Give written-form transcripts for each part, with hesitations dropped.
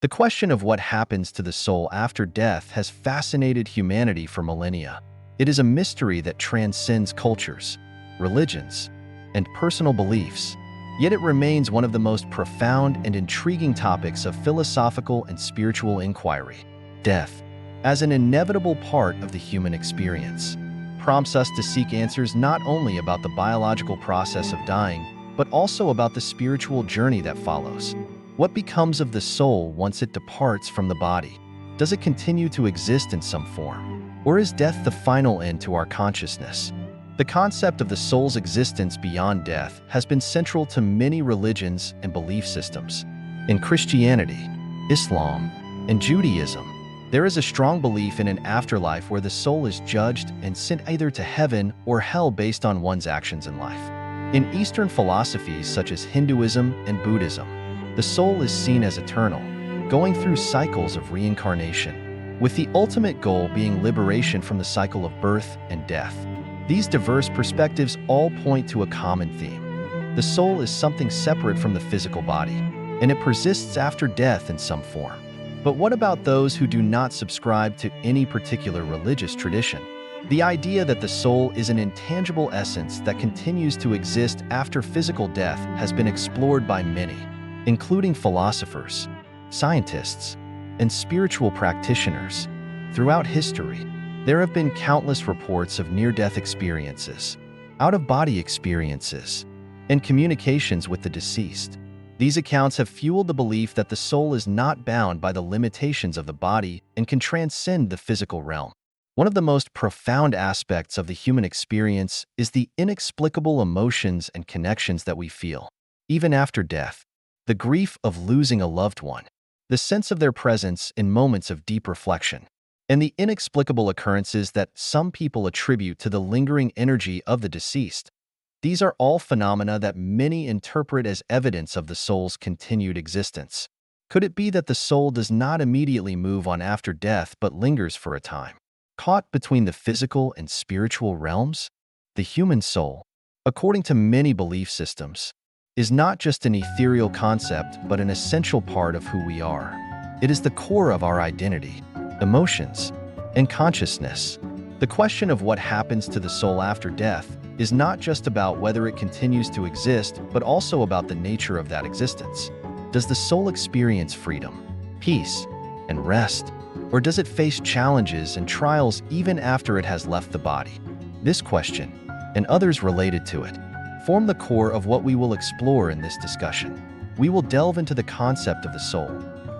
The question of what happens to the soul after death has fascinated humanity for millennia. It is a mystery that transcends cultures, religions, and personal beliefs, yet it remains one of the most profound and intriguing topics of philosophical and spiritual inquiry. Death, as an inevitable part of the human experience, prompts us to seek answers not only about the biological process of dying, but also about the spiritual journey that follows. What becomes of the soul once it departs from the body? Does it continue to exist in some form? Or is death the final end to our consciousness? The concept of the soul's existence beyond death has been central to many religions and belief systems. In Christianity, Islam, and Judaism, there is a strong belief in an afterlife where the soul is judged and sent either to heaven or hell based on one's actions in life. In Eastern philosophies such as Hinduism and Buddhism, the soul is seen as eternal, going through cycles of reincarnation, with the ultimate goal being liberation from the cycle of birth and death. These diverse perspectives all point to a common theme. The soul is something separate from the physical body, and it persists after death in some form. But what about those who do not subscribe to any particular religious tradition? The idea that the soul is an intangible essence that continues to exist after physical death has been explored by many, including philosophers, scientists, and spiritual practitioners. Throughout history, there have been countless reports of near-death experiences, out-of-body experiences, and communications with the deceased. These accounts have fueled the belief that the soul is not bound by the limitations of the body and can transcend the physical realm. One of the most profound aspects of the human experience is the inexplicable emotions and connections that we feel, even after death. The grief of losing a loved one, the sense of their presence in moments of deep reflection, and the inexplicable occurrences that some people attribute to the lingering energy of the deceased. These are all phenomena that many interpret as evidence of the soul's continued existence. Could it be that the soul does not immediately move on after death but lingers for a time, caught between the physical and spiritual realms? The human soul, according to many belief systems, is not just an ethereal concept but an essential part of who we are. It is the core of our identity, emotions, and consciousness. The question of what happens to the soul after death is not just about whether it continues to exist, but also about the nature of that existence. Does the soul experience freedom, peace, and rest? Or does it face challenges and trials even after it has left the body? This question, and others related to it, form the core of what we will explore in this discussion. We will delve into the concept of the soul,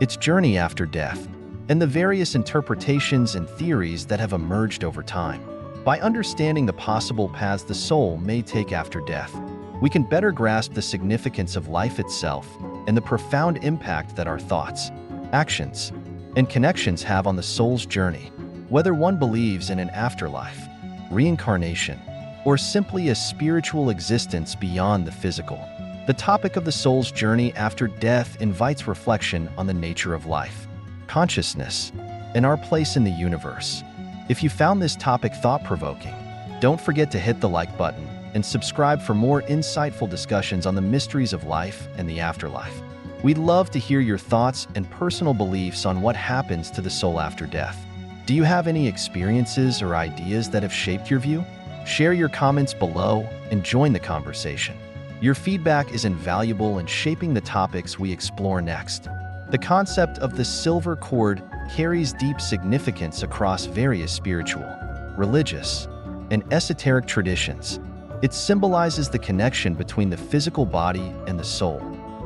its journey after death, and the various interpretations and theories that have emerged over time. By understanding the possible paths the soul may take after death, we can better grasp the significance of life itself and the profound impact that our thoughts, actions, and connections have on the soul's journey. Whether one believes in an afterlife, reincarnation, or simply a spiritual existence beyond the physical, the topic of the soul's journey after death invites reflection on the nature of life, consciousness, and our place in the universe. If you found this topic thought-provoking, don't forget to hit the like button and subscribe for more insightful discussions on the mysteries of life and the afterlife. We'd love to hear your thoughts and personal beliefs on what happens to the soul after death. Do you have any experiences or ideas that have shaped your view? Share your comments below and join the conversation. Your feedback is invaluable in shaping the topics we explore next. The concept of the silver cord carries deep significance across various spiritual, religious, and esoteric traditions. It symbolizes the connection between the physical body and the soul,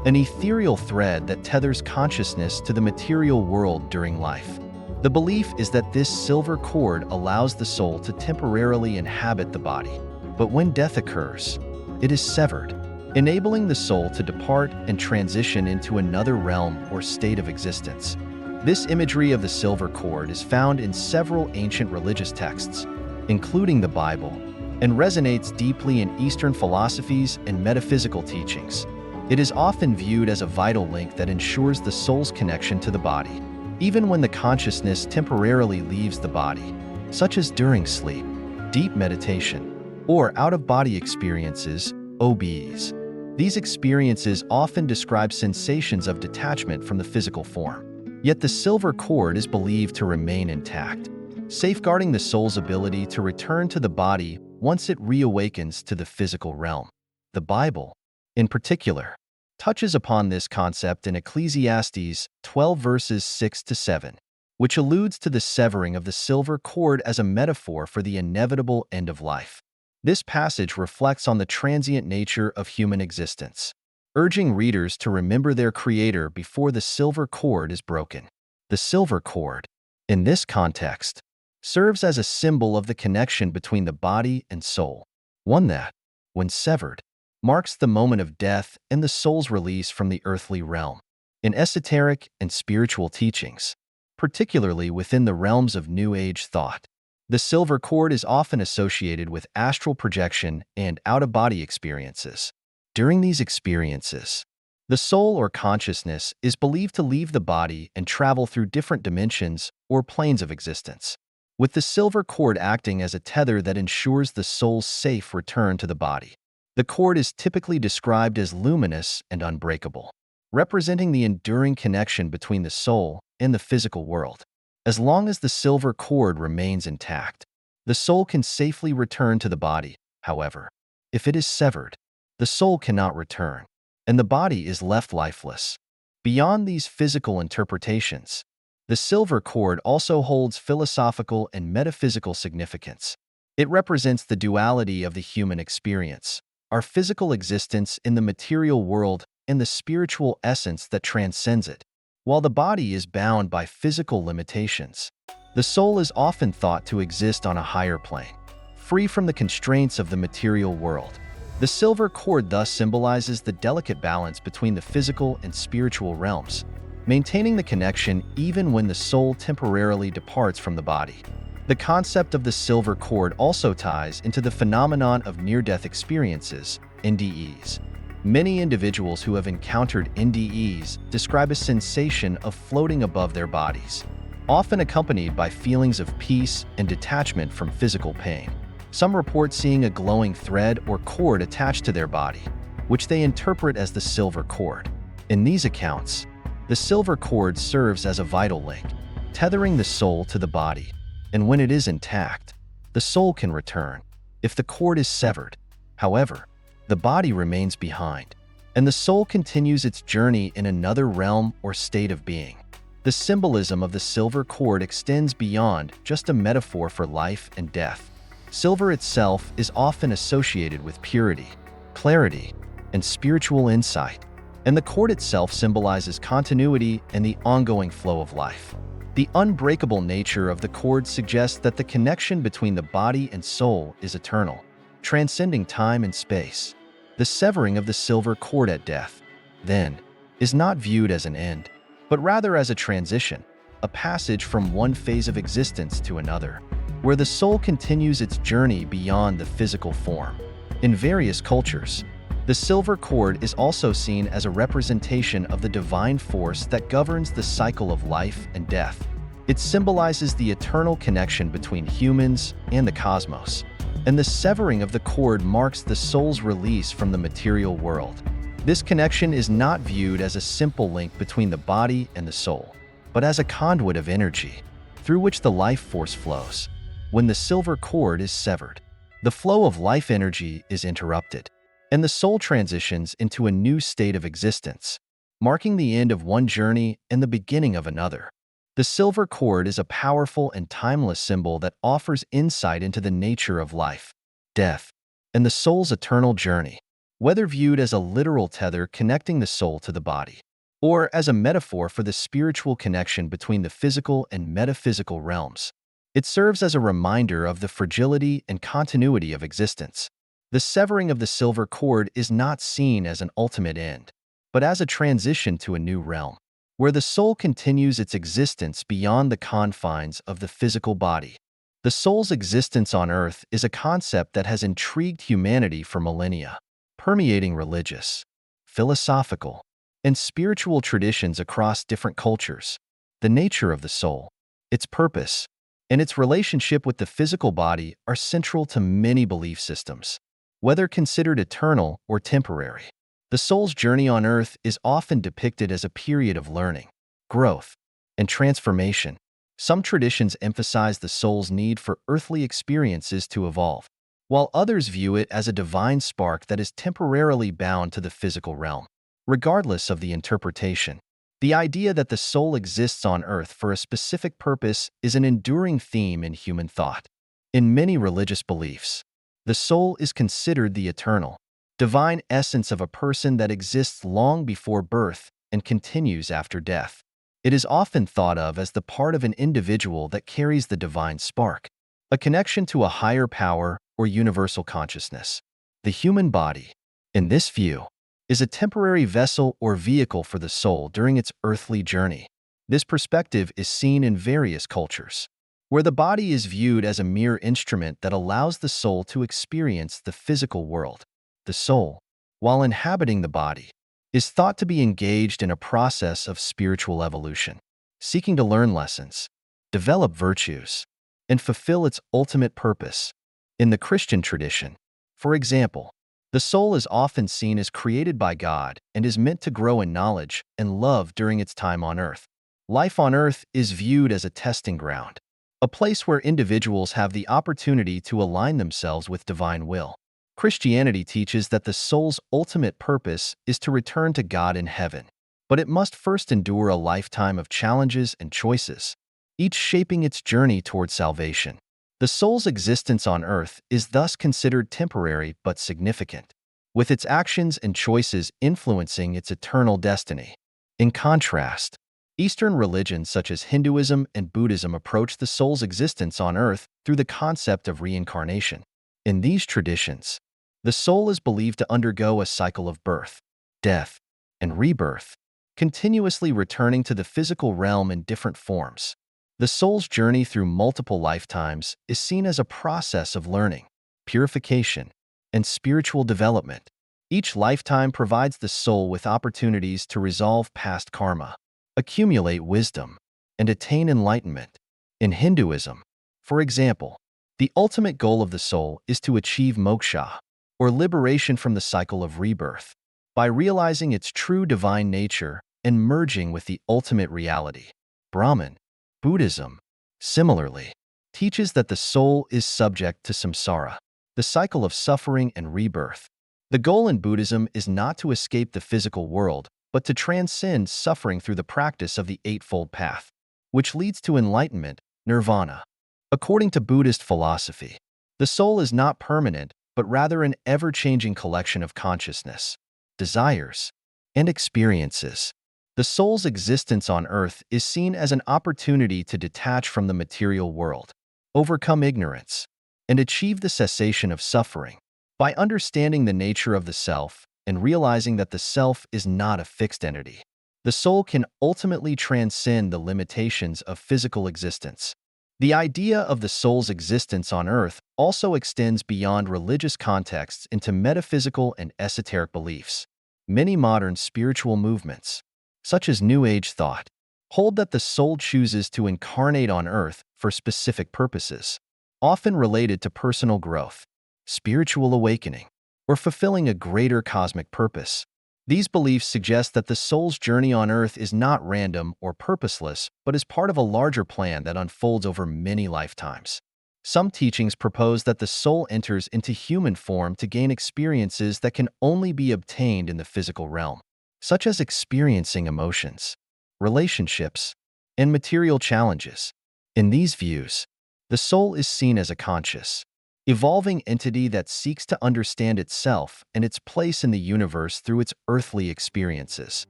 an ethereal thread that tethers consciousness to the material world during life. The belief is that this silver cord allows the soul to temporarily inhabit the body, but when death occurs, it is severed, enabling the soul to depart and transition into another realm or state of existence. This imagery of the silver cord is found in several ancient religious texts, including the Bible, and resonates deeply in Eastern philosophies and metaphysical teachings. It is often viewed as a vital link that ensures the soul's connection to the body, even when the consciousness temporarily leaves the body, such as during sleep, deep meditation, or out-of-body experiences, OBEs. These experiences often describe sensations of detachment from the physical form, Yet the silver cord is believed to remain intact, safeguarding the soul's ability to return to the body once it reawakens to the physical realm. The Bible, in particular, touches upon this concept in Ecclesiastes 12 verses 6 to 7, which alludes to the severing of the silver cord as a metaphor for the inevitable end of life. This passage reflects on the transient nature of human existence, urging readers to remember their Creator before the silver cord is broken. The silver cord, in this context, serves as a symbol of the connection between the body and soul, one that, when severed, marks the moment of death and the soul's release from the earthly realm. In esoteric and spiritual teachings, particularly within the realms of New Age thought, the silver cord is often associated with astral projection and out-of-body experiences. During these experiences, the soul or consciousness is believed to leave the body and travel through different dimensions or planes of existence, with the silver cord acting as a tether that ensures the soul's safe return to the body. The cord is typically described as luminous and unbreakable, representing the enduring connection between the soul and the physical world. As long as the silver cord remains intact, the soul can safely return to the body. However, if it is severed, the soul cannot return, and the body is left lifeless. Beyond these physical interpretations, the silver cord also holds philosophical and metaphysical significance. It represents the duality of the human experience, our physical existence in the material world and the spiritual essence that transcends it. While the body is bound by physical limitations, the soul is often thought to exist on a higher plane, free from the constraints of the material world. The silver cord thus symbolizes the delicate balance between the physical and spiritual realms, maintaining the connection even when the soul temporarily departs from the body. The concept of the silver cord also ties into the phenomenon of near-death experiences, NDEs. Many individuals who have encountered NDEs describe a sensation of floating above their bodies, often accompanied by feelings of peace and detachment from physical pain. Some report seeing a glowing thread or cord attached to their body, which they interpret as the silver cord. In these accounts, the silver cord serves as a vital link, tethering the soul to the body, and when it is intact, the soul can return. If the cord is severed, however, the body remains behind, and the soul continues its journey in another realm or state of being. The symbolism of the silver cord extends beyond just a metaphor for life and death. Silver itself is often associated with purity, clarity, and spiritual insight, and the cord itself symbolizes continuity and the ongoing flow of life. The unbreakable nature of the cord suggests that the connection between the body and soul is eternal, transcending time and space. The severing of the silver cord at death, then, is not viewed as an end, but rather as a transition, a passage from one phase of existence to another, where the soul continues its journey beyond the physical form. In various cultures, the silver cord is also seen as a representation of the divine force that governs the cycle of life and death. It symbolizes the eternal connection between humans and the cosmos, and the severing of the cord marks the soul's release from the material world. This connection is not viewed as a simple link between the body and the soul, but as a conduit of energy, through which the life force flows. When the silver cord is severed, the flow of life energy is interrupted, and the soul transitions into a new state of existence, marking the end of one journey and the beginning of another. The silver cord is a powerful and timeless symbol that offers insight into the nature of life, death, and the soul's eternal journey. Whether viewed as a literal tether connecting the soul to the body, or as a metaphor for the spiritual connection between the physical and metaphysical realms, it serves as a reminder of the fragility and continuity of existence. The severing of the silver cord is not seen as an ultimate end, but as a transition to a new realm, where the soul continues its existence beyond the confines of the physical body. The soul's existence on earth is a concept that has intrigued humanity for millennia, permeating religious, philosophical, and spiritual traditions across different cultures. The nature of the soul, its purpose, and its relationship with the physical body are central to many belief systems. Whether considered eternal or temporary, the soul's journey on earth is often depicted as a period of learning, growth, and transformation. Some traditions emphasize the soul's need for earthly experiences to evolve, while others view it as a divine spark that is temporarily bound to the physical realm. Regardless of the interpretation, the idea that the soul exists on earth for a specific purpose is an enduring theme in human thought. In many religious beliefs, the soul is considered the eternal, divine essence of a person that exists long before birth and continues after death. It is often thought of as the part of an individual that carries the divine spark, a connection to a higher power or universal consciousness. The human body, in this view, is a temporary vessel or vehicle for the soul during its earthly journey. This perspective is seen in various cultures, where the body is viewed as a mere instrument that allows the soul to experience the physical world. The soul, while inhabiting the body, is thought to be engaged in a process of spiritual evolution, seeking to learn lessons, develop virtues, and fulfill its ultimate purpose. In the Christian tradition, for example, the soul is often seen as created by God and is meant to grow in knowledge and love during its time on earth. Life on earth is viewed as a testing ground, a place where individuals have the opportunity to align themselves with divine will. Christianity teaches that the soul's ultimate purpose is to return to God in heaven, but it must first endure a lifetime of challenges and choices, each shaping its journey toward salvation. The soul's existence on earth is thus considered temporary but significant, with its actions and choices influencing its eternal destiny. In contrast, Eastern religions such as Hinduism and Buddhism approach the soul's existence on earth through the concept of reincarnation. In these traditions, the soul is believed to undergo a cycle of birth, death, and rebirth, continuously returning to the physical realm in different forms. The soul's journey through multiple lifetimes is seen as a process of learning, purification, and spiritual development. Each lifetime provides the soul with opportunities to resolve past karma, accumulate wisdom, and attain enlightenment. In Hinduism, for example, the ultimate goal of the soul is to achieve moksha, or liberation from the cycle of rebirth, by realizing its true divine nature and merging with the ultimate reality. Brahman Buddhism, similarly, teaches that the soul is subject to samsara, the cycle of suffering and rebirth. The goal in Buddhism is not to escape the physical world, but to transcend suffering through the practice of the Eightfold Path, which leads to enlightenment, nirvana. According to Buddhist philosophy, the soul is not permanent, but rather an ever-changing collection of consciousness, desires, and experiences. The soul's existence on earth is seen as an opportunity to detach from the material world, overcome ignorance, and achieve the cessation of suffering. By understanding the nature of the self and realizing that the self is not a fixed entity, the soul can ultimately transcend the limitations of physical existence. The idea of the soul's existence on earth also extends beyond religious contexts into metaphysical and esoteric beliefs. Many modern spiritual movements, such as New Age thought, hold that the soul chooses to incarnate on earth for specific purposes, often related to personal growth, spiritual awakening, or fulfilling a greater cosmic purpose. These beliefs suggest that the soul's journey on earth is not random or purposeless, but is part of a larger plan that unfolds over many lifetimes. Some teachings propose that the soul enters into human form to gain experiences that can only be obtained in the physical realm, such as experiencing emotions, relationships, and material challenges. In these views, the soul is seen as a conscious, evolving entity that seeks to understand itself and its place in the universe through its earthly experiences.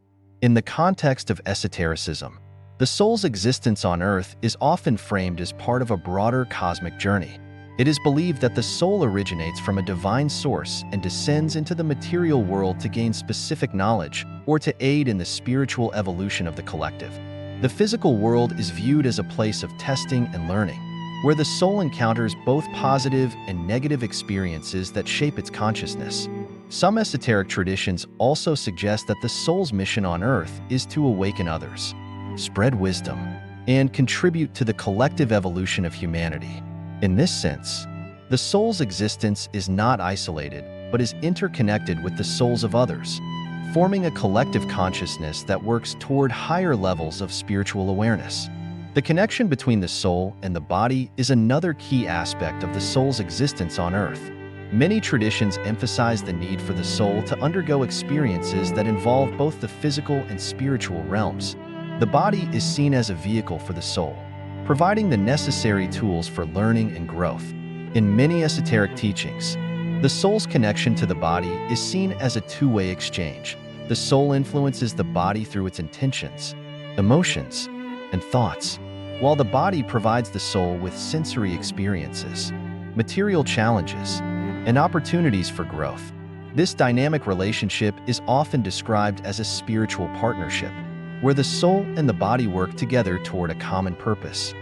In the context of esotericism, the soul's existence on earth is often framed as part of a broader cosmic journey. It is believed that the soul originates from a divine source and descends into the material world to gain specific knowledge or to aid in the spiritual evolution of the collective. The physical world is viewed as a place of testing and learning, where the soul encounters both positive and negative experiences that shape its consciousness. Some esoteric traditions also suggest that the soul's mission on earth is to awaken others, spread wisdom, and contribute to the collective evolution of humanity. In this sense, the soul's existence is not isolated, but is interconnected with the souls of others, forming a collective consciousness that works toward higher levels of spiritual awareness. The connection between the soul and the body is another key aspect of the soul's existence on Earth. Many traditions emphasize the need for the soul to undergo experiences that involve both the physical and spiritual realms. The body is seen as a vehicle for the soul, providing the necessary tools for learning and growth. In many esoteric teachings, the soul's connection to the body is seen as a two-way exchange. The soul influences the body through its intentions, emotions, and thoughts, while the body provides the soul with sensory experiences, material challenges, and opportunities for growth. This dynamic relationship is often described as a spiritual partnership, where the soul and the body work together toward a common purpose.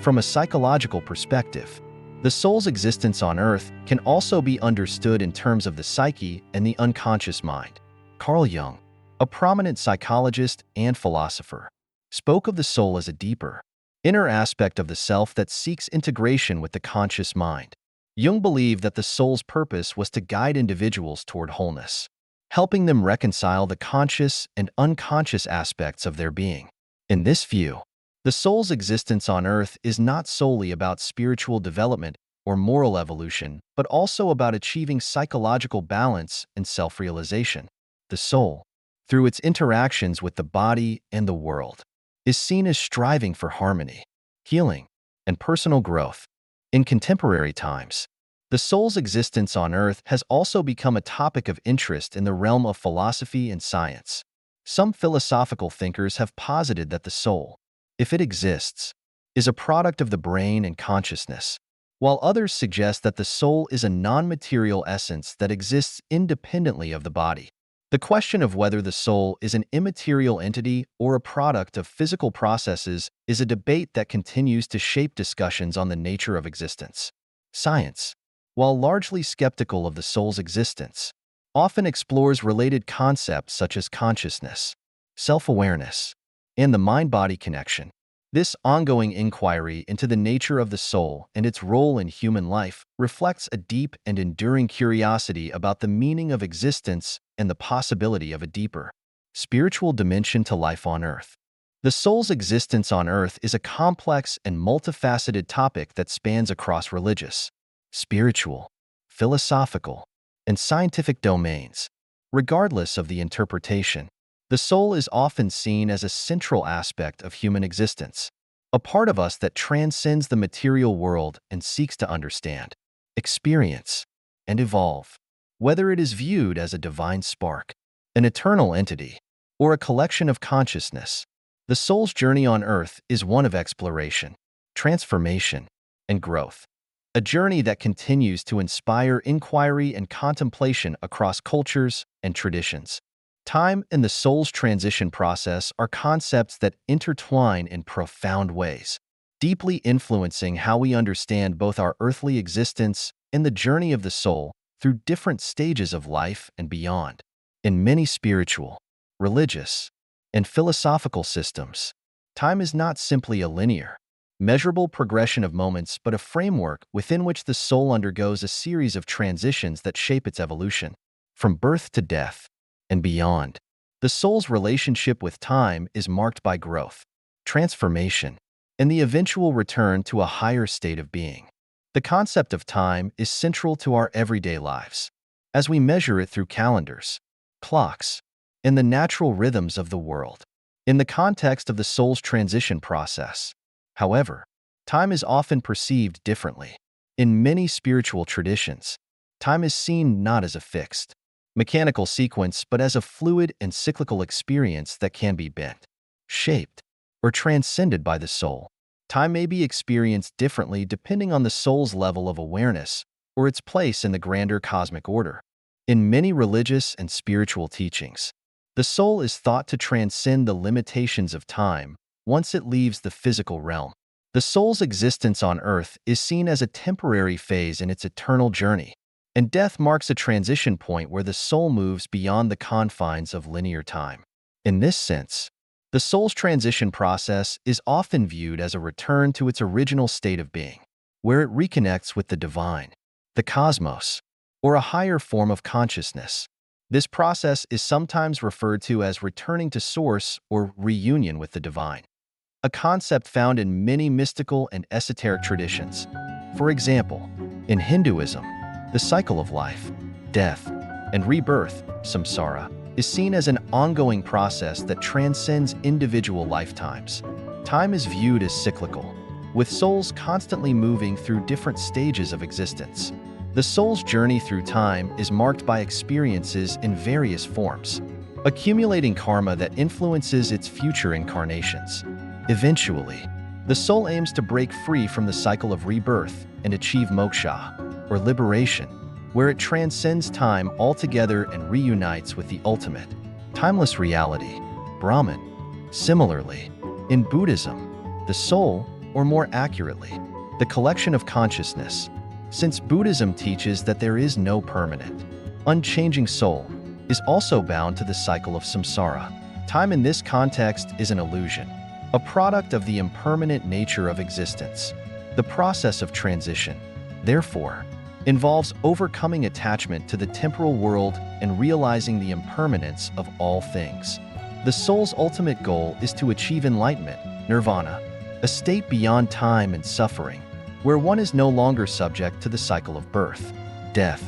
From a psychological perspective, the soul's existence on Earth can also be understood in terms of the psyche and the unconscious mind. Carl Jung, a prominent psychologist and philosopher, spoke of the soul as a deeper, inner aspect of the self that seeks integration with the conscious mind. Jung believed that the soul's purpose was to guide individuals toward wholeness, helping them reconcile the conscious and unconscious aspects of their being. In this view, the soul's existence on Earth is not solely about spiritual development or moral evolution, but also about achieving psychological balance and self-realization. The soul, through its interactions with the body and the world, is seen as striving for harmony, healing, and personal growth. In contemporary times, the soul's existence on Earth has also become a topic of interest in the realm of philosophy and science. Some philosophical thinkers have posited that the soul, if it exists, is a product of the brain and consciousness, while others suggest that the soul is a non-material essence that exists independently of the body. The question of whether the soul is an immaterial entity or a product of physical processes is a debate that continues to shape discussions on the nature of existence. Science, while largely skeptical of the soul's existence, often explores related concepts such as consciousness, self-awareness, and the mind-body connection. This ongoing inquiry into the nature of the soul and its role in human life reflects a deep and enduring curiosity about the meaning of existence and the possibility of a deeper, spiritual dimension to life on Earth. The soul's existence on Earth is a complex and multifaceted topic that spans across religious, spiritual, philosophical, and scientific domains. Regardless of the interpretation, the soul is often seen as a central aspect of human existence, a part of us that transcends the material world and seeks to understand, experience, and evolve. Whether it is viewed as a divine spark, an eternal entity, or a collection of consciousness, the soul's journey on Earth is one of exploration, transformation, and growth. A journey that continues to inspire inquiry and contemplation across cultures and traditions. Time and the soul's transition process are concepts that intertwine in profound ways, deeply influencing how we understand both our earthly existence and the journey of the soul through different stages of life and beyond. In many spiritual, religious, and philosophical systems, time is not simply a linear, measurable progression of moments, but a framework within which the soul undergoes a series of transitions that shape its evolution. From birth to death and beyond, the soul's relationship with time is marked by growth, transformation, and the eventual return to a higher state of being. The concept of time is central to our everyday lives, as we measure it through calendars, clocks, and the natural rhythms of the world. In the context of the soul's transition process, however, time is often perceived differently. In many spiritual traditions, time is seen not as a fixed, mechanical sequence, but as a fluid and cyclical experience that can be bent, shaped, or transcended by the soul. Time may be experienced differently depending on the soul's level of awareness or its place in the grander cosmic order. In many religious and spiritual teachings, the soul is thought to transcend the limitations of time once it leaves the physical realm. The soul's existence on Earth is seen as a temporary phase in its eternal journey, and death marks a transition point where the soul moves beyond the confines of linear time. In this sense, the soul's transition process is often viewed as a return to its original state of being, where it reconnects with the divine, the cosmos, or a higher form of consciousness. This process is sometimes referred to as returning to source or reunion with the divine, a concept found in many mystical and esoteric traditions. For example, in Hinduism, the cycle of life, death, and rebirth, samsara, is seen as an ongoing process that transcends individual lifetimes. Time is viewed as cyclical, with souls constantly moving through different stages of existence. The soul's journey through time is marked by experiences in various forms, accumulating karma that influences its future incarnations. Eventually, the soul aims to break free from the cycle of rebirth and achieve moksha, or liberation, where it transcends time altogether and reunites with the ultimate, timeless reality, Brahman. Similarly, in Buddhism, the soul, or more accurately, the collection of consciousness, since Buddhism teaches that there is no permanent, unchanging soul, is also bound to the cycle of samsara. Time in this context is an illusion, a product of the impermanent nature of existence. The process of transition, therefore, involves overcoming attachment to the temporal world and realizing the impermanence of all things. The soul's ultimate goal is to achieve enlightenment, nirvana, a state beyond time and suffering, where one is no longer subject to the cycle of birth, death,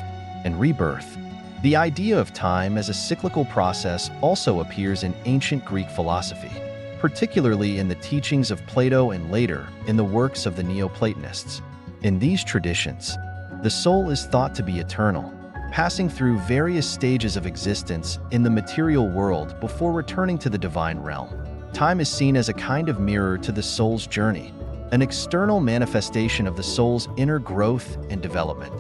and rebirth. The idea of time as a cyclical process also appears in ancient Greek philosophy, particularly in the teachings of Plato and later in the works of the Neoplatonists. In these traditions, the soul is thought to be eternal, passing through various stages of existence in the material world before returning to the divine realm. Time is seen as a kind of mirror to the soul's journey, an external manifestation of the soul's inner growth and development.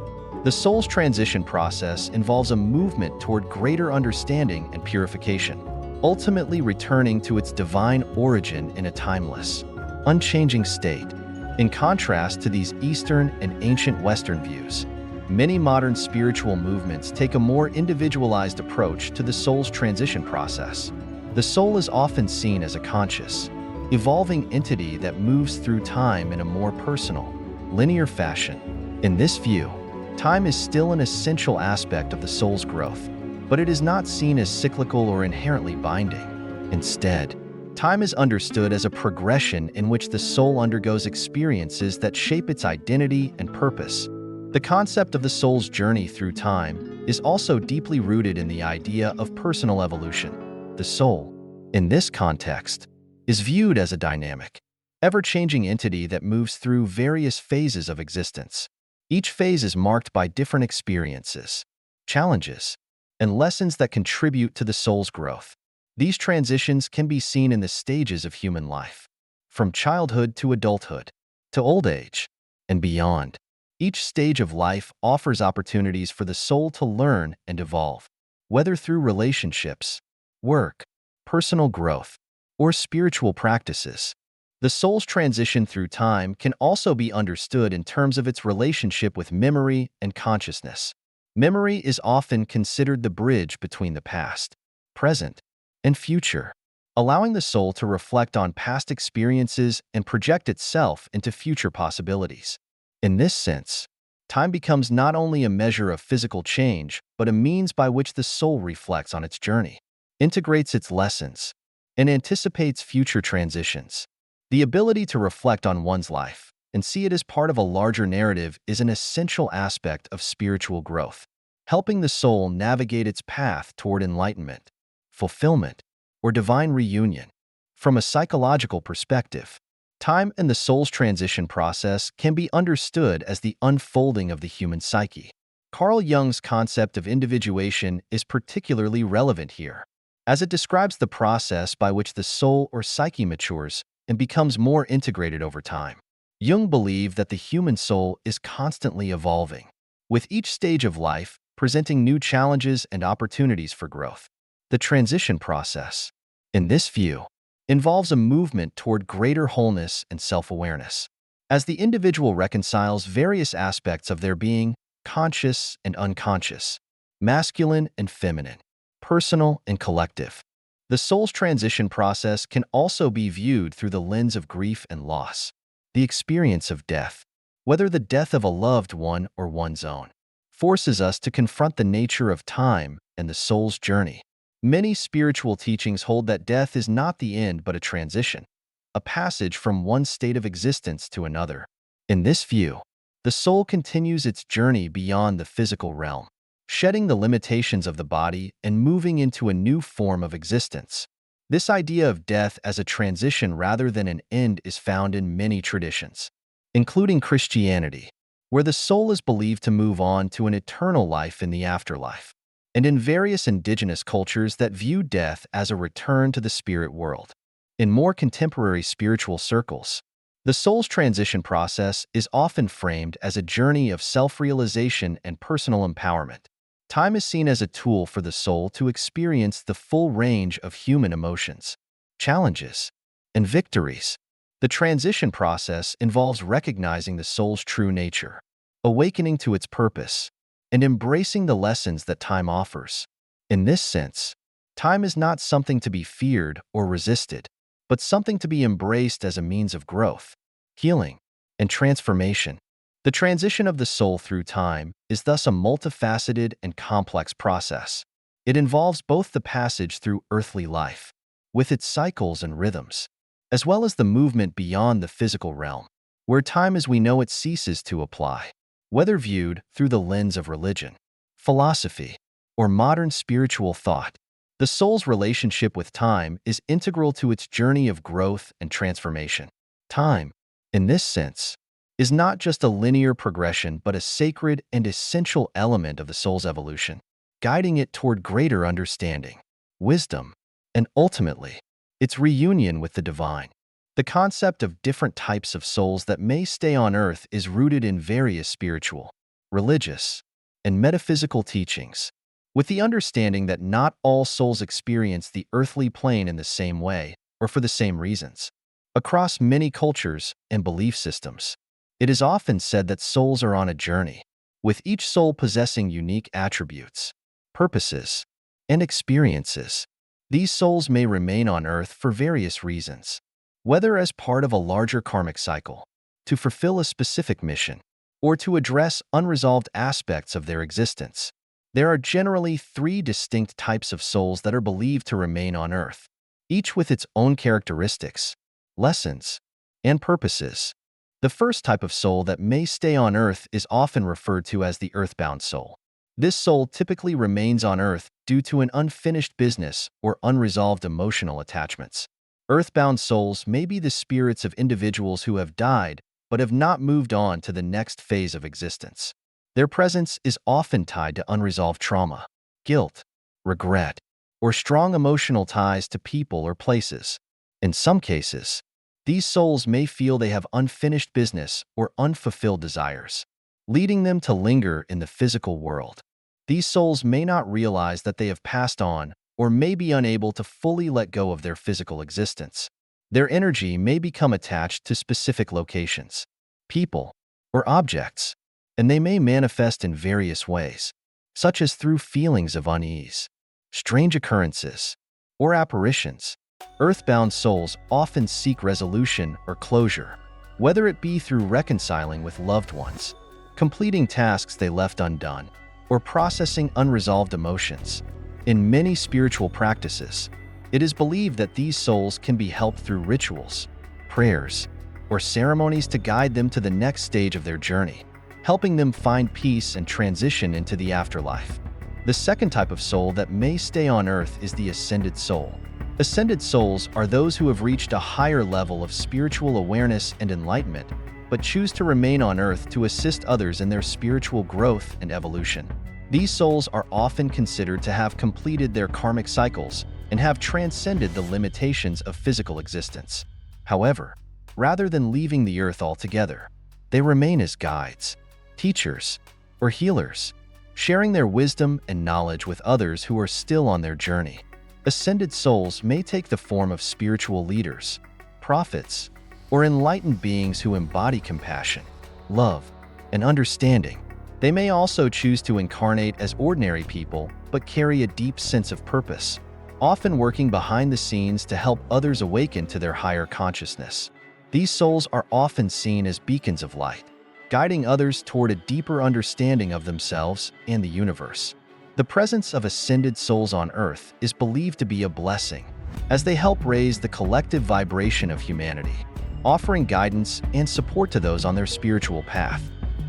The soul's transition process involves a movement toward greater understanding and purification, ultimately returning to its divine origin in a timeless, unchanging state. In contrast to these Eastern and ancient Western views, many modern spiritual movements take a more individualized approach to the soul's transition process. The soul is often seen as a conscious, evolving entity that moves through time in a more personal, linear fashion. In this view, time is still an essential aspect of the soul's growth, but it is not seen as cyclical or inherently binding. Instead, time is understood as a progression in which the soul undergoes experiences that shape its identity and purpose. The concept of the soul's journey through time is also deeply rooted in the idea of personal evolution. The soul, in this context, is viewed as a dynamic, ever-changing entity that moves through various phases of existence. Each phase is marked by different experiences, challenges, and lessons that contribute to the soul's growth. These transitions can be seen in the stages of human life, from childhood to adulthood, to old age, and beyond. Each stage of life offers opportunities for the soul to learn and evolve, whether through relationships, work, personal growth, or spiritual practices. The soul's transition through time can also be understood in terms of its relationship with memory and consciousness. Memory is often considered the bridge between the past, present, and future, allowing the soul to reflect on past experiences and project itself into future possibilities. In this sense, time becomes not only a measure of physical change, but a means by which the soul reflects on its journey, integrates its lessons, and anticipates future transitions. The ability to reflect on one's life and see it as part of a larger narrative is an essential aspect of spiritual growth, helping the soul navigate its path toward enlightenment, fulfillment, or divine reunion. From a psychological perspective, time and the soul's transition process can be understood as the unfolding of the human psyche. Carl Jung's concept of individuation is particularly relevant here, as it describes the process by which the soul or psyche matures and becomes more integrated over time. Jung believed that the human soul is constantly evolving, with each stage of life presenting new challenges and opportunities for growth. The transition process, in this view, involves a movement toward greater wholeness and self-awareness. As the individual reconciles various aspects of their being, conscious and unconscious, masculine and feminine, personal and collective, the soul's transition process can also be viewed through the lens of grief and loss, the experience of death, whether the death of a loved one or one's own. forces us to confront the nature of time and the soul's journey. Many spiritual teachings hold that death is not the end but a transition, a passage from one state of existence to another. In this view, the soul continues its journey beyond the physical realm, shedding the limitations of the body and moving into a new form of existence. This idea of death as a transition rather than an end is found in many traditions, including Christianity, where the soul is believed to move on to an eternal life in the afterlife, and in various indigenous cultures that view death as a return to the spirit world. In more contemporary spiritual circles, the soul's transition process is often framed as a journey of self-realization and personal empowerment. Time is seen as a tool for the soul to experience the full range of human emotions, challenges, and victories. The transition process involves recognizing the soul's true nature, awakening to its purpose, and embracing the lessons that time offers. In this sense, time is not something to be feared or resisted, but something to be embraced as a means of growth, healing, and transformation. The transition of the soul through time is thus a multifaceted and complex process. It involves both the passage through earthly life, with its cycles and rhythms, as well as the movement beyond the physical realm, where time as we know it ceases to apply. Whether viewed through the lens of religion, philosophy, or modern spiritual thought, the soul's relationship with time is integral to its journey of growth and transformation. Time, in this sense, is not just a linear progression but a sacred and essential element of the soul's evolution, guiding it toward greater understanding, wisdom, and ultimately, its reunion with the divine. The concept of different types of souls that may stay on earth is rooted in various spiritual, religious, and metaphysical teachings, with the understanding that not all souls experience the earthly plane in the same way or for the same reasons. Across many cultures and belief systems, it is often said that souls are on a journey, with each soul possessing unique attributes, purposes, and experiences. These souls may remain on earth for various reasons, whether as part of a larger karmic cycle, to fulfill a specific mission, or to address unresolved aspects of their existence. There are generally three distinct types of souls that are believed to remain on earth, each with its own characteristics, lessons, and purposes. The first type of soul that may stay on earth is often referred to as the earthbound soul. This soul typically remains on earth due to an unfinished business or unresolved emotional attachments. Earthbound souls may be the spirits of individuals who have died but have not moved on to the next phase of existence. Their presence is often tied to unresolved trauma, guilt, regret, or strong emotional ties to people or places. In some cases, these souls may feel they have unfinished business or unfulfilled desires, leading them to linger in the physical world. These souls may not realize that they have passed on or may be unable to fully let go of their physical existence. Their energy may become attached to specific locations, people, or objects, and they may manifest in various ways, such as through feelings of unease, strange occurrences, or apparitions. Earthbound souls often seek resolution or closure, whether it be through reconciling with loved ones, completing tasks they left undone, or processing unresolved emotions. In many spiritual practices, it is believed that these souls can be helped through rituals, prayers, or ceremonies to guide them to the next stage of their journey, helping them find peace and transition into the afterlife. The second type of soul that may stay on earth is the ascended soul. Ascended souls are those who have reached a higher level of spiritual awareness and enlightenment, but choose to remain on earth to assist others in their spiritual growth and evolution. These souls are often considered to have completed their karmic cycles and have transcended the limitations of physical existence. However, rather than leaving the earth altogether, they remain as guides, teachers, or healers, sharing their wisdom and knowledge with others who are still on their journey. Ascended souls may take the form of spiritual leaders, prophets, or enlightened beings who embody compassion, love, and understanding. They may also choose to incarnate as ordinary people but carry a deep sense of purpose, often working behind the scenes to help others awaken to their higher consciousness. These souls are often seen as beacons of light, guiding others toward a deeper understanding of themselves and the universe. The presence of ascended souls on Earth is believed to be a blessing, as they help raise the collective vibration of humanity, offering guidance and support to those on their spiritual path.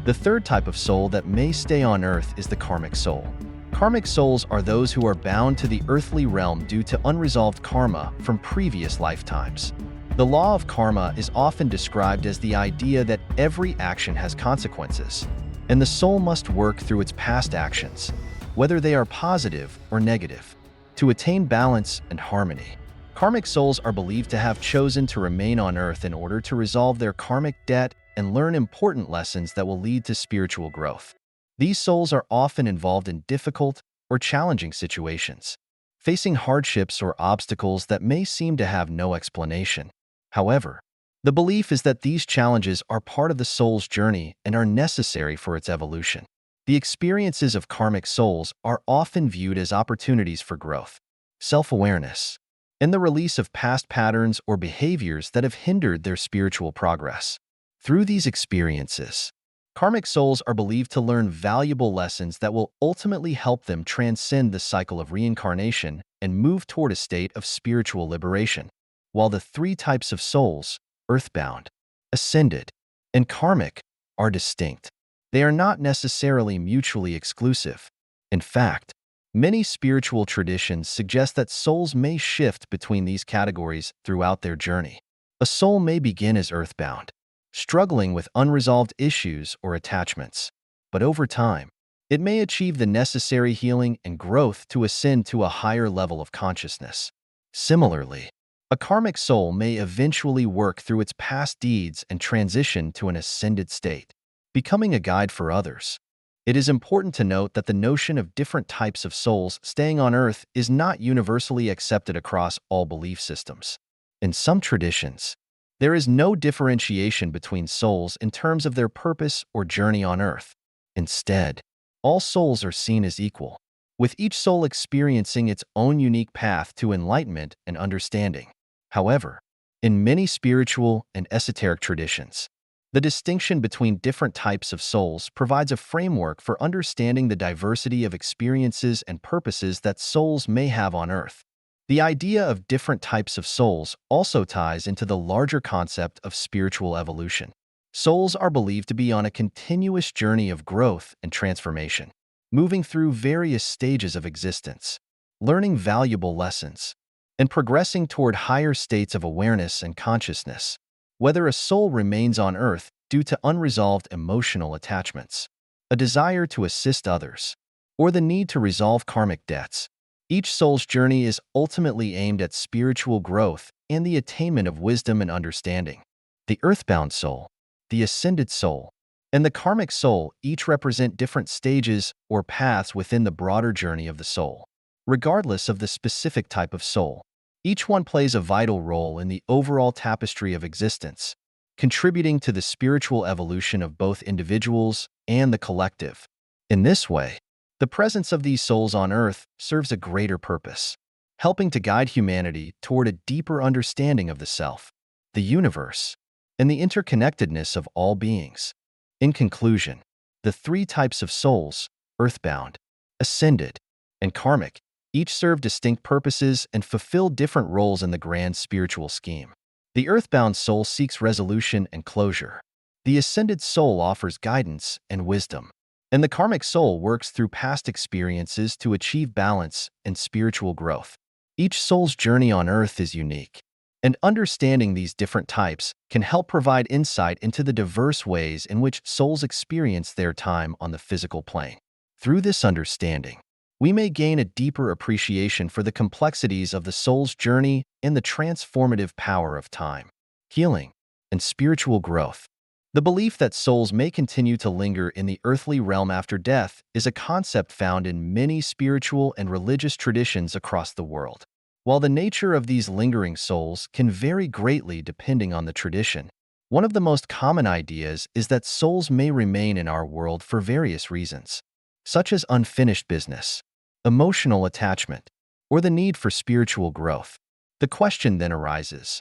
The third type of soul that may stay on Earth is the karmic soul. Karmic souls are those who are bound to the earthly realm due to unresolved karma from previous lifetimes. The law of karma is often described as the idea that every action has consequences, and the soul must work through its past actions, whether they are positive or negative, to attain balance and harmony. Karmic souls are believed to have chosen to remain on Earth in order to resolve their karmic debt and learn important lessons that will lead to spiritual growth. These souls are often involved in difficult or challenging situations, facing hardships or obstacles that may seem to have no explanation. However, the belief is that these challenges are part of the soul's journey and are necessary for its evolution. The experiences of karmic souls are often viewed as opportunities for growth, self-awareness, and the release of past patterns or behaviors that have hindered their spiritual progress. Through these experiences, karmic souls are believed to learn valuable lessons that will ultimately help them transcend the cycle of reincarnation and move toward a state of spiritual liberation. While the three types of souls, earthbound, ascended, and karmic, are distinct, they are not necessarily mutually exclusive. In fact, many spiritual traditions suggest that souls may shift between these categories throughout their journey. A soul may begin as earthbound, struggling with unresolved issues or attachments, but over time, it may achieve the necessary healing and growth to ascend to a higher level of consciousness. Similarly, a karmic soul may eventually work through its past deeds and transition to an ascended state, becoming a guide for others. It is important to note that the notion of different types of souls staying on Earth is not universally accepted across all belief systems. In some traditions, there is no differentiation between souls in terms of their purpose or journey on Earth. Instead, all souls are seen as equal, with each soul experiencing its own unique path to enlightenment and understanding. However, in many spiritual and esoteric traditions, the distinction between different types of souls provides a framework for understanding the diversity of experiences and purposes that souls may have on Earth. The idea of different types of souls also ties into the larger concept of spiritual evolution. Souls are believed to be on a continuous journey of growth and transformation, moving through various stages of existence, learning valuable lessons, and progressing toward higher states of awareness and consciousness. Whether a soul remains on Earth due to unresolved emotional attachments, a desire to assist others, or the need to resolve karmic debts, each soul's journey is ultimately aimed at spiritual growth and the attainment of wisdom and understanding. The earthbound soul, the ascended soul, and the karmic soul each represent different stages or paths within the broader journey of the soul. Regardless of the specific type of soul, each one plays a vital role in the overall tapestry of existence, contributing to the spiritual evolution of both individuals and the collective. In this way, the presence of these souls on Earth serves a greater purpose, helping to guide humanity toward a deeper understanding of the self, the universe, and the interconnectedness of all beings. In conclusion, the three types of souls, earthbound, ascended, and karmic, each serve distinct purposes and fulfill different roles in the grand spiritual scheme. The earthbound soul seeks resolution and closure. The ascended soul offers guidance and wisdom. And the karmic soul works through past experiences to achieve balance and spiritual growth. Each soul's journey on Earth is unique, and understanding these different types can help provide insight into the diverse ways in which souls experience their time on the physical plane. Through this understanding, we may gain a deeper appreciation for the complexities of the soul's journey and the transformative power of time, healing, and spiritual growth. The belief that souls may continue to linger in the earthly realm after death is a concept found in many spiritual and religious traditions across the world. While the nature of these lingering souls can vary greatly depending on the tradition, one of the most common ideas is that souls may remain in our world for various reasons, such as unfinished business, emotional attachment, or the need for spiritual growth. The question then arises,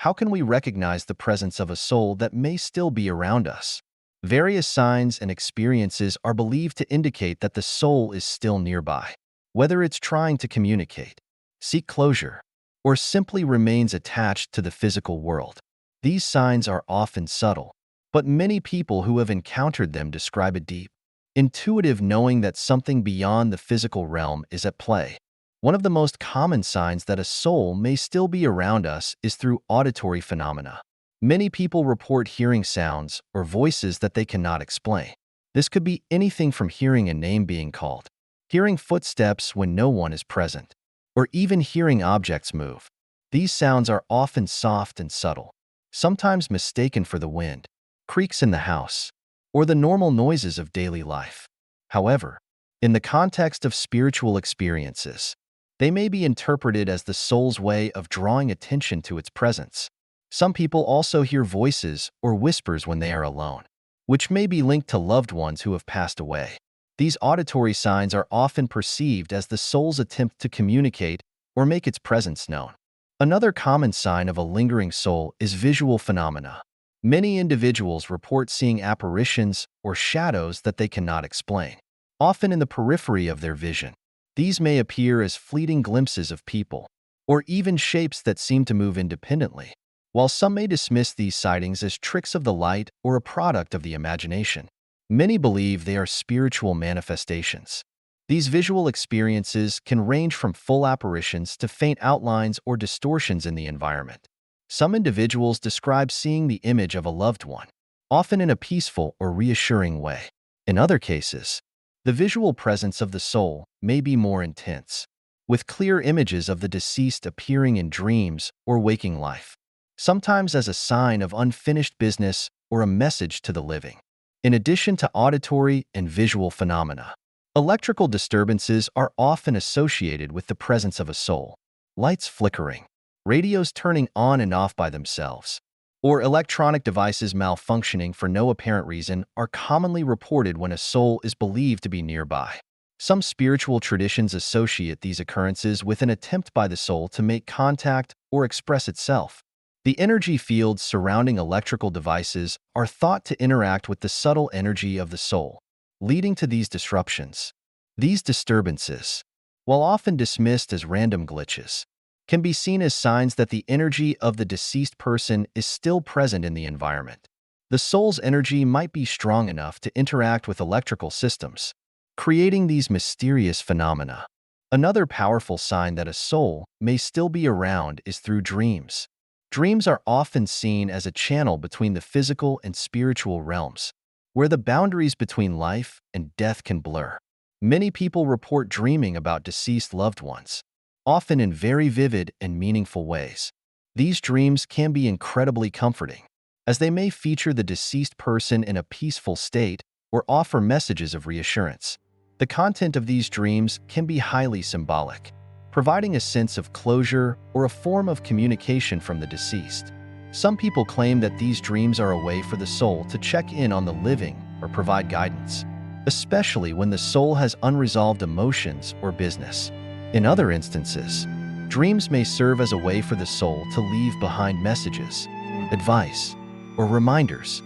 how can we recognize the presence of a soul that may still be around us? Various signs and experiences are believed to indicate that the soul is still nearby, whether it's trying to communicate, seek closure, or simply remains attached to the physical world. These signs are often subtle, but many people who have encountered them describe a deep, intuitive knowing that something beyond the physical realm is at play. One of the most common signs that a soul may still be around us is through auditory phenomena. Many people report hearing sounds or voices that they cannot explain. This could be anything from hearing a name being called, hearing footsteps when no one is present, or even hearing objects move. These sounds are often soft and subtle, sometimes mistaken for the wind, creaks in the house, or the normal noises of daily life. However, in the context of spiritual experiences, they may be interpreted as the soul's way of drawing attention to its presence. Some people also hear voices or whispers when they are alone, which may be linked to loved ones who have passed away. These auditory signs are often perceived as the soul's attempt to communicate or make its presence known. Another common sign of a lingering soul is visual phenomena. Many individuals report seeing apparitions or shadows that they cannot explain, often in the periphery of their vision. These may appear as fleeting glimpses of people, or even shapes that seem to move independently. While some may dismiss these sightings as tricks of the light or a product of the imagination, many believe they are spiritual manifestations. These visual experiences can range from full apparitions to faint outlines or distortions in the environment. Some individuals describe seeing the image of a loved one, often in a peaceful or reassuring way. In other cases, the visual presence of the soul may be more intense, with clear images of the deceased appearing in dreams or waking life, sometimes as a sign of unfinished business or a message to the living. In addition to auditory and visual phenomena, electrical disturbances are often associated with the presence of a soul. Lights flickering, radios turning on and off by themselves, or electronic devices malfunctioning for no apparent reason are commonly reported when a soul is believed to be nearby. Some spiritual traditions associate these occurrences with an attempt by the soul to make contact or express itself. The energy fields surrounding electrical devices are thought to interact with the subtle energy of the soul, leading to these disruptions. These disturbances, while often dismissed as random glitches, can be seen as signs that the energy of the deceased person is still present in the environment. The soul's energy might be strong enough to interact with electrical systems, creating these mysterious phenomena. Another powerful sign that a soul may still be around is through dreams. Dreams are often seen as a channel between the physical and spiritual realms, where the boundaries between life and death can blur. Many people report dreaming about deceased loved ones, often in very vivid and meaningful ways. These dreams can be incredibly comforting, as they may feature the deceased person in a peaceful state or offer messages of reassurance. The content of these dreams can be highly symbolic, providing a sense of closure or a form of communication from the deceased. Some people claim that these dreams are a way for the soul to check in on the living or provide guidance, especially when the soul has unresolved emotions or business. In other instances, dreams may serve as a way for the soul to leave behind messages, advice, or reminders.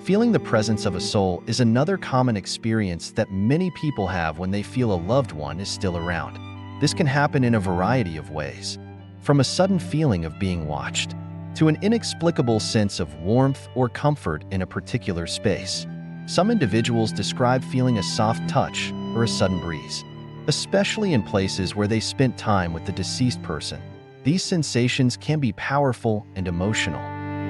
Feeling the presence of a soul is another common experience that many people have when they feel a loved one is still around. This can happen in a variety of ways, from a sudden feeling of being watched, to an inexplicable sense of warmth or comfort in a particular space. Some individuals describe feeling a soft touch or a sudden breeze, especially in places where they spent time with the deceased person. These sensations can be powerful and emotional,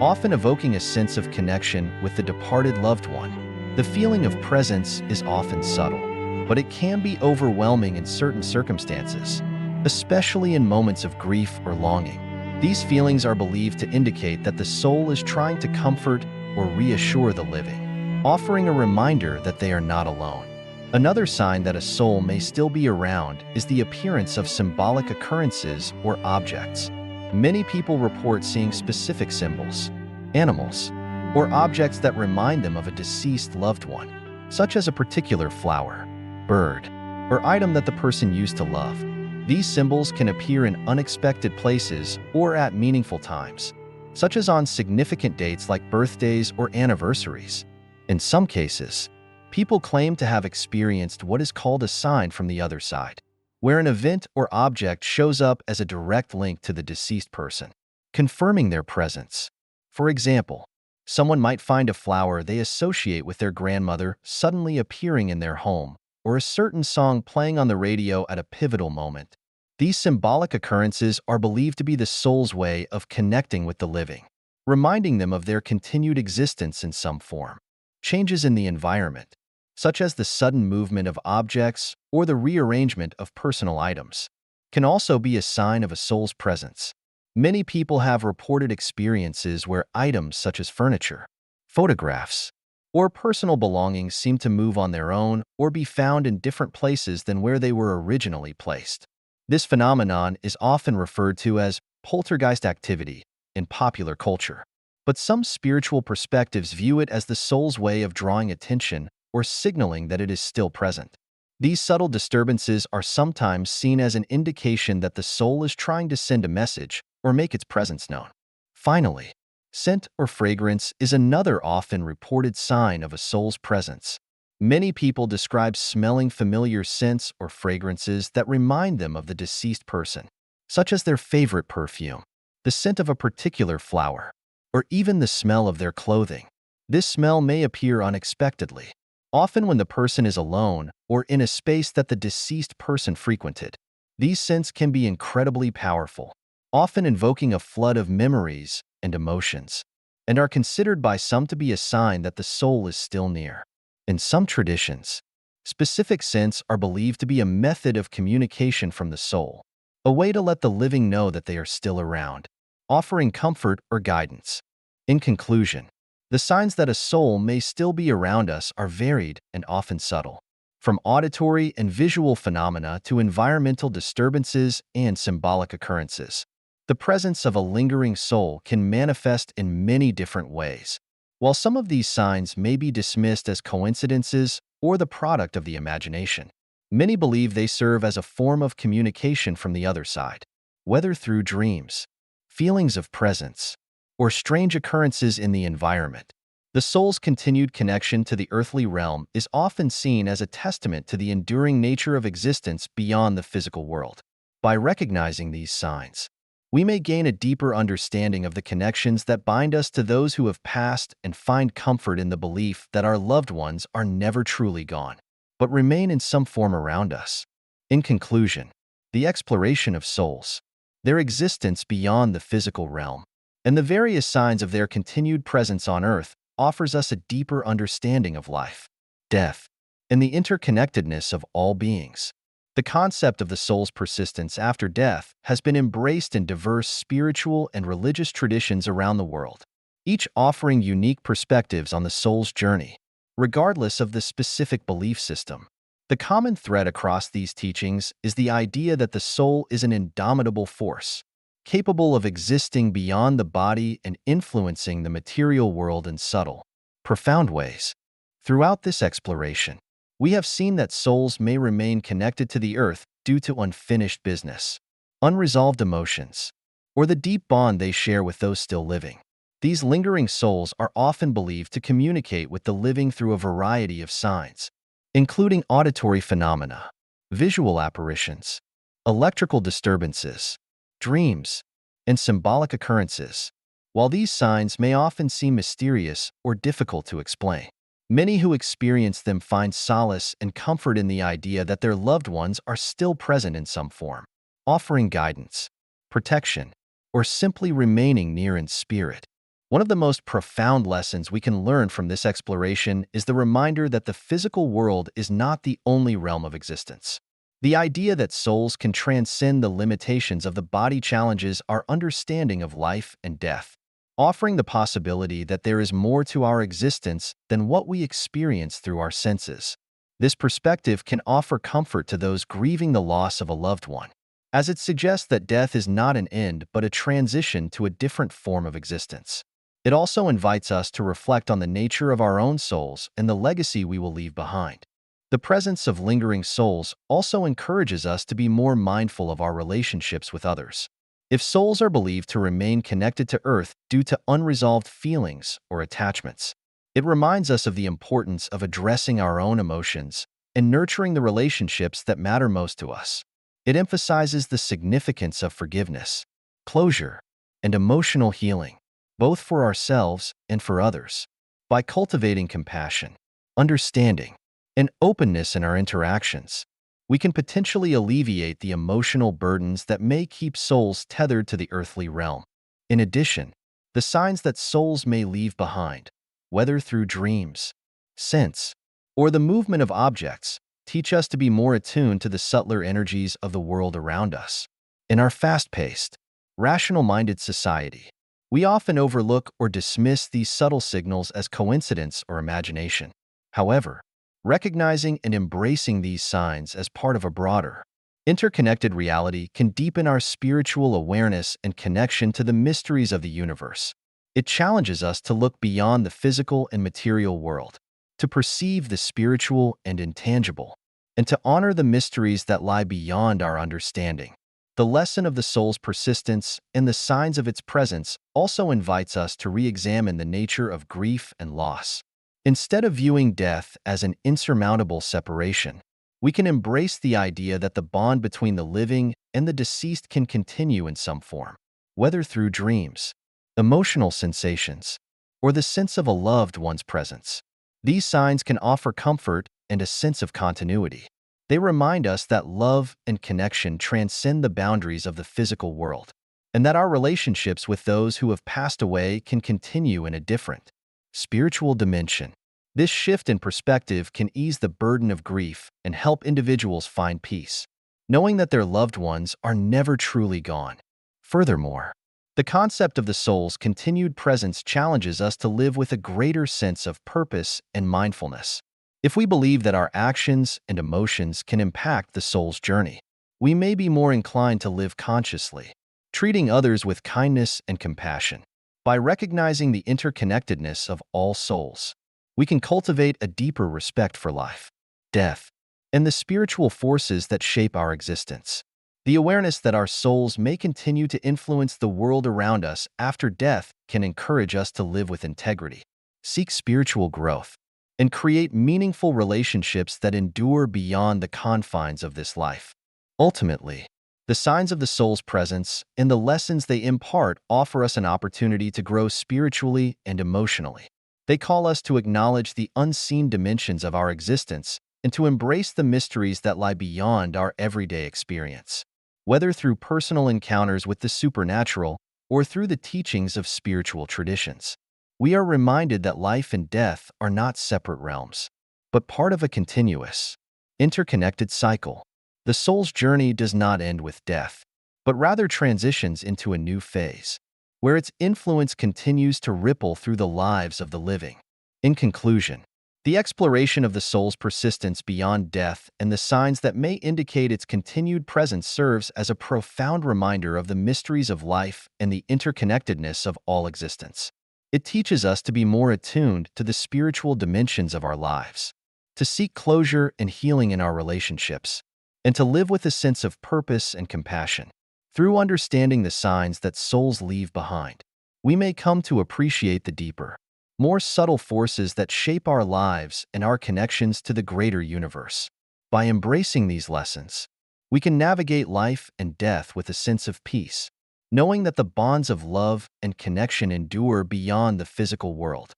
often evoking a sense of connection with the departed loved one. The feeling of presence is often subtle, but it can be overwhelming in certain circumstances, especially in moments of grief or longing. These feelings are believed to indicate that the soul is trying to comfort or reassure the living, offering a reminder that they are not alone. Another sign that a soul may still be around is the appearance of symbolic occurrences or objects. Many people report seeing specific symbols, animals, or objects that remind them of a deceased loved one, such as a particular flower, bird, or item that the person used to love. These symbols can appear in unexpected places or at meaningful times, such as on significant dates like birthdays or anniversaries. In some cases, people claim to have experienced what is called a sign from the other side, where an event or object shows up as a direct link to the deceased person, confirming their presence. For example, someone might find a flower they associate with their grandmother suddenly appearing in their home, or a certain song playing on the radio at a pivotal moment. These symbolic occurrences are believed to be the soul's way of connecting with the living, reminding them of their continued existence in some form. Changes in the environment, such as the sudden movement of objects or the rearrangement of personal items, can also be a sign of a soul's presence. Many people have reported experiences where items such as furniture, photographs, or personal belongings seem to move on their own or be found in different places than where they were originally placed. This phenomenon is often referred to as poltergeist activity in popular culture, but some spiritual perspectives view it as the soul's way of drawing attention or signaling that it is still present. These subtle disturbances are sometimes seen as an indication that the soul is trying to send a message or make its presence known. Finally, scent or fragrance is another often reported sign of a soul's presence. Many people describe smelling familiar scents or fragrances that remind them of the deceased person, such as their favorite perfume, the scent of a particular flower, or even the smell of their clothing. This smell may appear unexpectedly, often when the person is alone or in a space that the deceased person frequented. These scents can be incredibly powerful, often invoking a flood of memories and emotions, and are considered by some to be a sign that the soul is still near. In some traditions, specific scents are believed to be a method of communication from the soul, a way to let the living know that they are still around, offering comfort or guidance. In conclusion, the signs that a soul may still be around us are varied and often subtle, from auditory and visual phenomena to environmental disturbances and symbolic occurrences. The presence of a lingering soul can manifest in many different ways. While some of these signs may be dismissed as coincidences or the product of the imagination, many believe they serve as a form of communication from the other side, whether through dreams, feelings of presence, or strange occurrences in the environment. The soul's continued connection to the earthly realm is often seen as a testament to the enduring nature of existence beyond the physical world. By recognizing these signs, we may gain a deeper understanding of the connections that bind us to those who have passed and find comfort in the belief that our loved ones are never truly gone, but remain in some form around us. In conclusion, the exploration of souls, their existence beyond the physical realm, and the various signs of their continued presence on earth offers us a deeper understanding of life, death, and the interconnectedness of all beings. The concept of the soul's persistence after death has been embraced in diverse spiritual and religious traditions around the world, each offering unique perspectives on the soul's journey, regardless of the specific belief system. The common thread across these teachings is the idea that the soul is an indomitable force, capable of existing beyond the body and influencing the material world in subtle, profound ways. Throughout this exploration, we have seen that souls may remain connected to the earth due to unfinished business, unresolved emotions, or the deep bond they share with those still living. These lingering souls are often believed to communicate with the living through a variety of signs, including auditory phenomena, visual apparitions, electrical disturbances, dreams, and symbolic occurrences. While these signs may often seem mysterious or difficult to explain, many who experience them find solace and comfort in the idea that their loved ones are still present in some form, offering guidance, protection, or simply remaining near in spirit. One of the most profound lessons we can learn from this exploration is the reminder that the physical world is not the only realm of existence. The idea that souls can transcend the limitations of the body challenges our understanding of life and death, offering the possibility that there is more to our existence than what we experience through our senses. This perspective can offer comfort to those grieving the loss of a loved one, as it suggests that death is not an end but a transition to a different form of existence. It also invites us to reflect on the nature of our own souls and the legacy we will leave behind. The presence of lingering souls also encourages us to be more mindful of our relationships with others. If souls are believed to remain connected to Earth due to unresolved feelings or attachments, It reminds us of the importance of addressing our own emotions and nurturing the relationships that matter most to us. It emphasizes the significance of forgiveness, closure, and emotional healing, both for ourselves and for others. By cultivating compassion, understanding, and openness in our interactions, we can potentially alleviate the emotional burdens that may keep souls tethered to the earthly realm. In addition, the signs that souls may leave behind, whether through dreams, scents, or the movement of objects, teach us to be more attuned to the subtler energies of the world around us. In our fast-paced, rational-minded society, we often overlook or dismiss these subtle signals as coincidence or imagination. However, recognizing and embracing these signs as part of a broader, interconnected reality can deepen our spiritual awareness and connection to the mysteries of the universe. It challenges us to look beyond the physical and material world, to perceive the spiritual and intangible, and to honor the mysteries that lie beyond our understanding. The lesson of the soul's persistence and the signs of its presence also invites us to re-examine the nature of grief and loss. Instead of viewing death as an insurmountable separation, we can embrace the idea that the bond between the living and the deceased can continue in some form, whether through dreams, emotional sensations, or the sense of a loved one's presence. These signs can offer comfort and a sense of continuity. They remind us that love and connection transcend the boundaries of the physical world, and that our relationships with those who have passed away can continue in a different, spiritual dimension. This shift in perspective can ease the burden of grief and help individuals find peace, knowing that their loved ones are never truly gone. Furthermore, the concept of the soul's continued presence challenges us to live with a greater sense of purpose and mindfulness. If we believe that our actions and emotions can impact the soul's journey, we may be more inclined to live consciously, treating others with kindness and compassion. By recognizing the interconnectedness of all souls, we can cultivate a deeper respect for life, death, and the spiritual forces that shape our existence. The awareness that our souls may continue to influence the world around us after death can encourage us to live with integrity, seek spiritual growth, and create meaningful relationships that endure beyond the confines of this life. Ultimately, the signs of the soul's presence and the lessons they impart offer us an opportunity to grow spiritually and emotionally. They call us to acknowledge the unseen dimensions of our existence and to embrace the mysteries that lie beyond our everyday experience. Whether through personal encounters with the supernatural or through the teachings of spiritual traditions, we are reminded that life and death are not separate realms, but part of a continuous, interconnected cycle. The soul's journey does not end with death, but rather transitions into a new phase, where its influence continues to ripple through the lives of the living. In conclusion, the exploration of the soul's persistence beyond death and the signs that may indicate its continued presence serves as a profound reminder of the mysteries of life and the interconnectedness of all existence. It teaches us to be more attuned to the spiritual dimensions of our lives, to seek closure and healing in our relationships, and to live with a sense of purpose and compassion. Through understanding the signs that souls leave behind, we may come to appreciate the deeper, more subtle forces that shape our lives and our connections to the greater universe. By embracing these lessons, we can navigate life and death with a sense of peace, knowing that the bonds of love and connection endure beyond the physical world.